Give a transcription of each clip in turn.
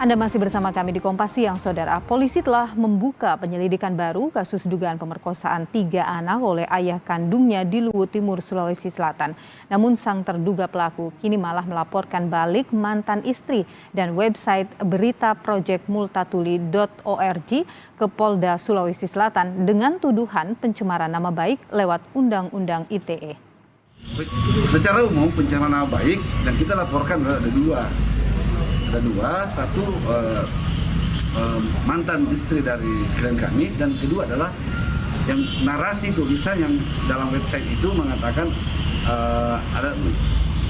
Anda masih bersama kami di Kompas Siang, Saudara. Polisi telah membuka penyelidikan baru kasus dugaan pemerkosaan 3 anak oleh ayah kandungnya di Luwu Timur, Sulawesi Selatan. Namun sang terduga pelaku kini malah melaporkan balik mantan istri dan website berita projectmultatuli.org ke Polda Sulawesi Selatan dengan tuduhan pencemaran nama baik lewat Undang-Undang ITE. Secara umum pencemaran nama baik dan kita laporkan ada dua. Satu mantan istri dari klien kami, dan kedua adalah yang narasi tulisan yang dalam website itu mengatakan ada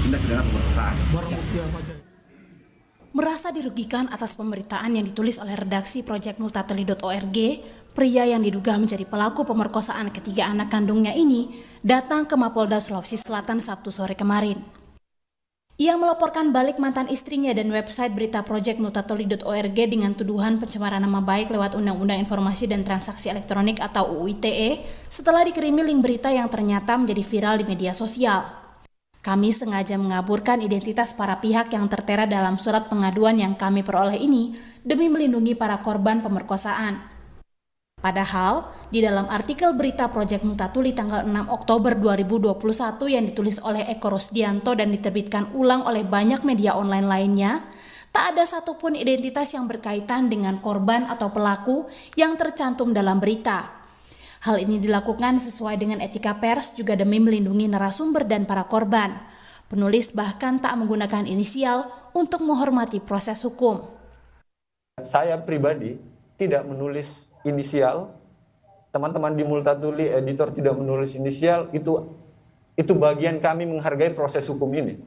tindak pidana pemerkosaan. Merasa dirugikan atas pemberitaan yang ditulis oleh redaksi projectmultatuli.org, pria yang diduga menjadi pelaku pemerkosaan ketiga anak kandungnya ini datang ke Mapolda Sulawesi Selatan Sabtu sore kemarin. Ia melaporkan balik mantan istrinya dan website berita projectmultatuli.org dengan tuduhan pencemaran nama baik lewat Undang-Undang Informasi dan Transaksi Elektronik atau UU ITE setelah dikirimi link berita yang ternyata menjadi viral di media sosial. Kami sengaja mengaburkan identitas para pihak yang tertera dalam surat pengaduan yang kami peroleh ini demi melindungi para korban pemerkosaan. Padahal, di dalam artikel berita Project Multatuli tanggal 6 Oktober 2021 yang ditulis oleh Eko Rosdianto dan diterbitkan ulang oleh banyak media online lainnya, tak ada satupun identitas yang berkaitan dengan korban atau pelaku yang tercantum dalam berita. Hal ini dilakukan sesuai dengan etika pers juga demi melindungi narasumber dan para korban. Penulis bahkan tak menggunakan inisial untuk menghormati proses hukum. Saya pribadi tidak menulis inisial, teman-teman di Multatuli editor tidak menulis inisial, itu bagian kami menghargai proses hukum ini.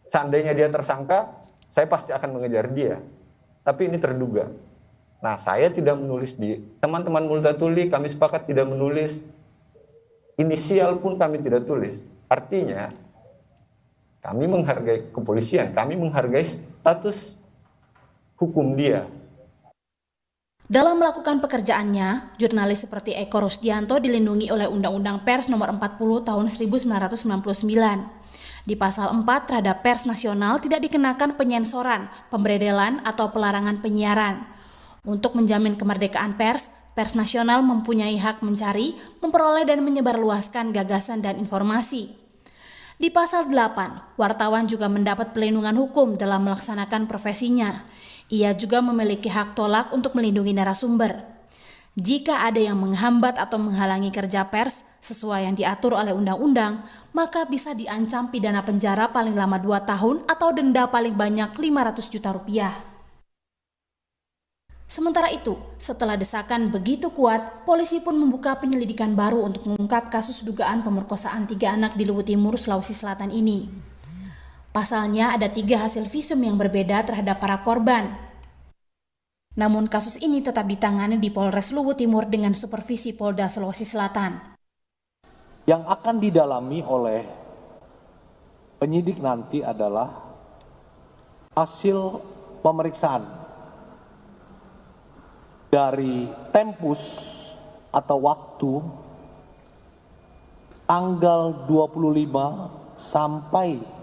Seandainya dia tersangka, saya pasti akan mengejar dia. Tapi ini terduga. Nah, saya tidak menulis di teman-teman Multatuli, kami sepakat tidak menulis inisial pun kami tidak tulis. Artinya kami menghargai kepolisian, kami menghargai status hukum dia. Dalam melakukan pekerjaannya, jurnalis seperti Eko Rosdianto dilindungi oleh Undang-Undang Pers Nomor 40 Tahun 1999. Di Pasal 4 terhadap pers nasional tidak dikenakan penyensoran, pemberedelan, atau pelarangan penyiaran. Untuk menjamin kemerdekaan pers, pers nasional mempunyai hak mencari, memperoleh dan menyebarluaskan gagasan dan informasi. Di Pasal 8, wartawan juga mendapat pelindungan hukum dalam melaksanakan profesinya. Ia juga memiliki hak tolak untuk melindungi narasumber. Jika ada yang menghambat atau menghalangi kerja pers sesuai yang diatur oleh undang-undang, maka bisa diancam pidana penjara paling lama 2 tahun atau denda paling banyak 500 juta rupiah. Sementara itu, setelah desakan begitu kuat, polisi pun membuka penyelidikan baru untuk mengungkap kasus dugaan pemerkosaan 3 anak di Luwu Timur, Sulawesi Selatan ini. Pasalnya ada 3 hasil visum yang berbeda terhadap para korban. Namun kasus ini tetap ditangani di Polres Luwu Timur dengan supervisi Polda Sulawesi Selatan. Yang akan didalami oleh penyidik nanti adalah hasil pemeriksaan dari tempus atau waktu tanggal 25 sampai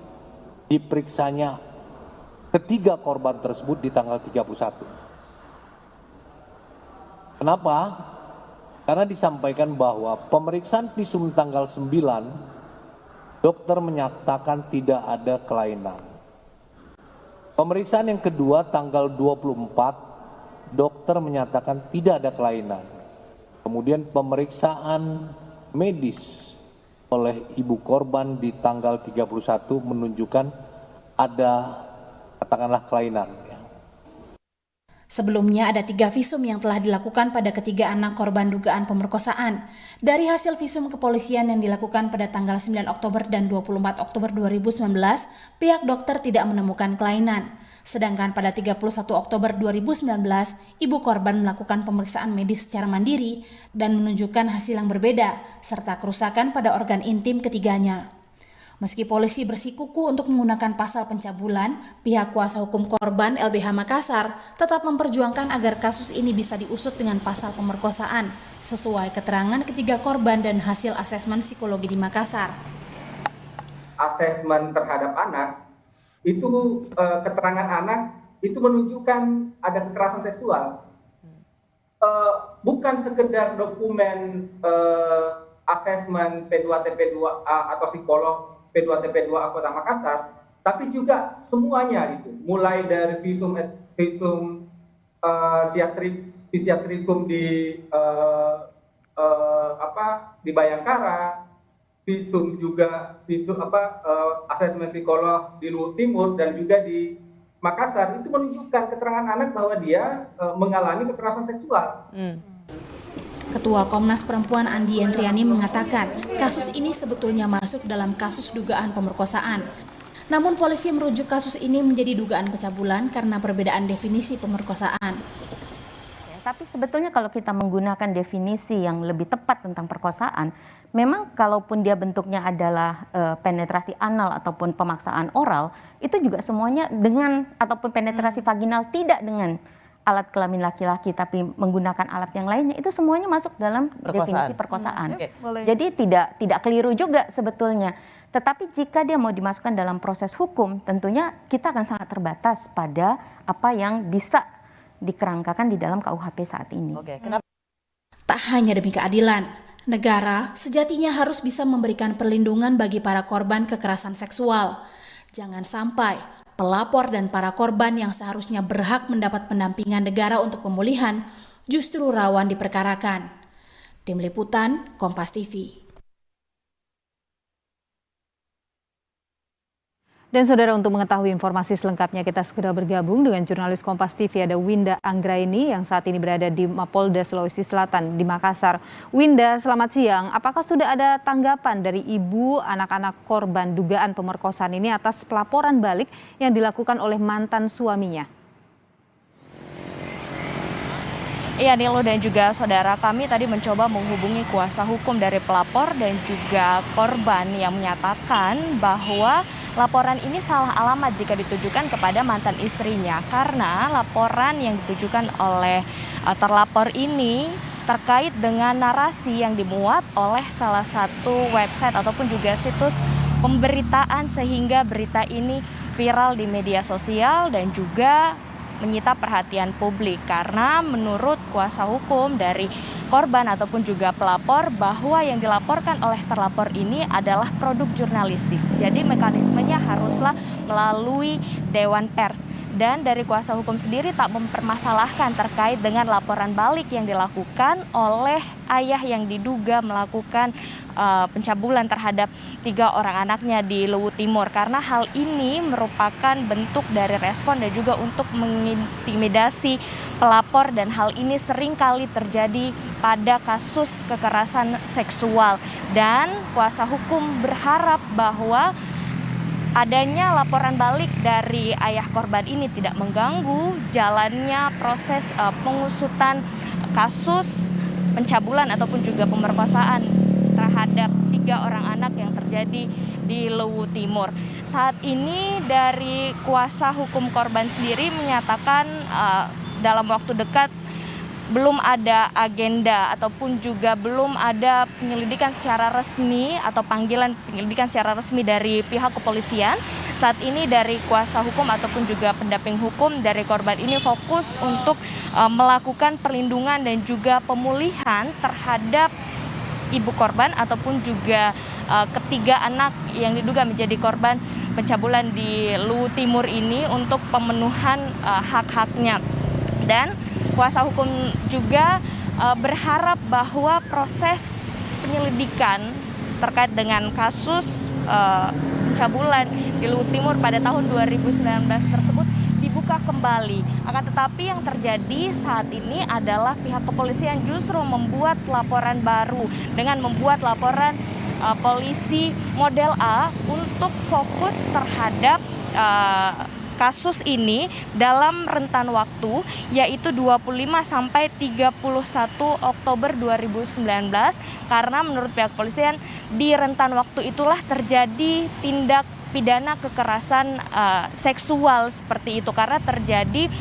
diperiksanya ketiga korban tersebut di tanggal 31. Kenapa? Karena disampaikan bahwa pemeriksaan visum tanggal 9, dokter menyatakan tidak ada kelainan. Pemeriksaan yang kedua tanggal 24, dokter menyatakan tidak ada kelainan. Kemudian pemeriksaan medis oleh ibu korban di tanggal 31 menunjukkan ada katakanlah kelainan. Sebelumnya ada 3 visum yang telah dilakukan pada ketiga anak korban dugaan pemerkosaan. Dari hasil visum kepolisian yang dilakukan pada tanggal 9 Oktober dan 24 Oktober 2019, pihak dokter tidak menemukan kelainan. Sedangkan pada 31 Oktober 2019, ibu korban melakukan pemeriksaan medis secara mandiri dan menunjukkan hasil yang berbeda, serta kerusakan pada organ intim ketiganya. Meski polisi bersikukuh untuk menggunakan pasal pencabulan, pihak kuasa hukum korban LBH Makassar tetap memperjuangkan agar kasus ini bisa diusut dengan pasal pemerkosaan, sesuai keterangan ketiga korban dan hasil asesmen psikologi di Makassar. Asesmen terhadap anak, itu keterangan anak itu menunjukkan ada kekerasan seksual. Bukan sekedar dokumen asesmen P2TP2A atau psikolog P2TP2A Kota Makassar, tapi juga semuanya itu, mulai dari visum psikiatrikum di Bayangkara, visum asesmen psikolog di Luhut Timur dan juga di Makassar, itu menunjukkan keterangan anak bahwa dia mengalami kekerasan seksual. Ketua Komnas Perempuan Andi Yentriani mengatakan kasus ini sebetulnya masuk dalam kasus dugaan pemerkosaan. Namun polisi merujuk kasus ini menjadi dugaan pencabulan karena perbedaan definisi pemerkosaan. Tapi sebetulnya kalau kita menggunakan definisi yang lebih tepat tentang perkosaan, memang kalaupun dia bentuknya adalah penetrasi anal ataupun pemaksaan oral, itu juga semuanya dengan ataupun penetrasi vaginal tidak dengan alat kelamin laki-laki tapi menggunakan alat yang lainnya, itu semuanya masuk dalam definisi perkosaan. Jadi tidak keliru juga sebetulnya. Tetapi jika dia mau dimasukkan dalam proses hukum, tentunya kita akan sangat terbatas pada apa yang bisa dikerangkakan di dalam KUHP saat ini. Tak hanya demi keadilan, negara sejatinya harus bisa memberikan perlindungan bagi para korban kekerasan seksual. Jangan sampai pelapor dan para korban yang seharusnya berhak mendapat pendampingan negara untuk pemulihan justru rawan diperkarakan. Tim Liputan, Kompas TV. Dan saudara, untuk mengetahui informasi selengkapnya kita segera bergabung dengan jurnalis Kompas TV, ada Winda Anggraini yang saat ini berada di Mapolda Sulawesi Selatan di Makassar. Winda, selamat siang. Apakah sudah ada tanggapan dari ibu anak-anak korban dugaan pemerkosaan ini atas pelaporan balik yang dilakukan oleh mantan suaminya? Iya, Nilu dan juga saudara, kami tadi mencoba menghubungi kuasa hukum dari pelapor dan juga korban yang menyatakan bahwa laporan ini salah alamat jika ditujukan kepada mantan istrinya, karena laporan yang ditujukan oleh terlapor ini terkait dengan narasi yang dimuat oleh salah satu website ataupun juga situs pemberitaan, sehingga berita ini viral di media sosial dan juga menyita perhatian publik, karena menurut kuasa hukum dari korban ataupun juga pelapor bahwa yang dilaporkan oleh terlapor ini adalah produk jurnalistik. Jadi mekanismenya haruslah melalui Dewan Pers. Dan dari kuasa hukum sendiri tak mempermasalahkan terkait dengan laporan balik yang dilakukan oleh ayah yang diduga melakukan pencabulan terhadap 3 orang anaknya di Luhut Timur, karena hal ini merupakan bentuk dari respon dan juga untuk mengintimidasi pelapor, dan hal ini sering kali terjadi pada kasus kekerasan seksual. Dan kuasa hukum berharap bahwa adanya laporan balik dari ayah korban ini tidak mengganggu jalannya proses pengusutan kasus pencabulan ataupun juga pemerkosaan terhadap 3 orang anak yang terjadi di Luhut Timur. Saat ini dari kuasa hukum korban sendiri menyatakan dalam waktu dekat belum ada agenda ataupun juga belum ada penyelidikan secara resmi atau panggilan penyelidikan secara resmi dari pihak kepolisian. Saat ini dari kuasa hukum ataupun juga pendamping hukum dari korban ini fokus untuk melakukan perlindungan dan juga pemulihan terhadap ibu korban ataupun juga ketiga anak yang diduga menjadi korban pencabulan di Luhut Timur ini untuk pemenuhan hak-haknya. Dan kuasa hukum juga berharap bahwa proses penyelidikan terkait dengan kasus pencabulan di Luhut Timur pada tahun 2019 tersebut dibuka kembali. Akan tetapi yang terjadi saat ini adalah pihak kepolisian justru membuat laporan baru dengan membuat laporan polisi model A untuk fokus terhadap kasus ini dalam rentan waktu yaitu 25 sampai 31 Oktober 2019, karena menurut pihak kepolisian di rentan waktu itulah terjadi tindak pidana kekerasan seksual seperti itu, karena terjadi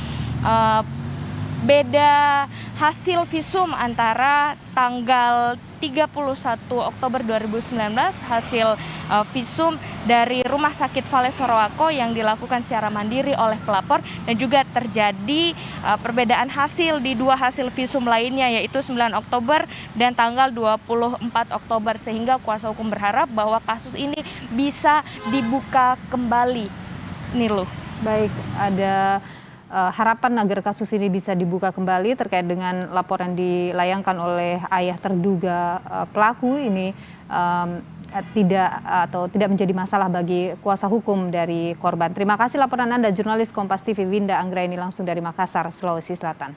beda hasil visum antara tanggal 31 Oktober 2019 hasil visum dari Rumah Sakit Vale Sorowako yang dilakukan secara mandiri oleh pelapor, dan juga terjadi perbedaan hasil di dua hasil visum lainnya, yaitu 9 Oktober dan tanggal 24 Oktober, sehingga kuasa hukum berharap bahwa kasus ini bisa dibuka kembali. Nilu. Baik, ada harapan agar kasus ini bisa dibuka kembali terkait dengan laporan dilayangkan oleh ayah terduga pelaku ini tidak menjadi masalah bagi kuasa hukum dari korban. Terima kasih laporan Anda, jurnalis Kompas TV Winda Anggraini langsung dari Makassar, Sulawesi Selatan.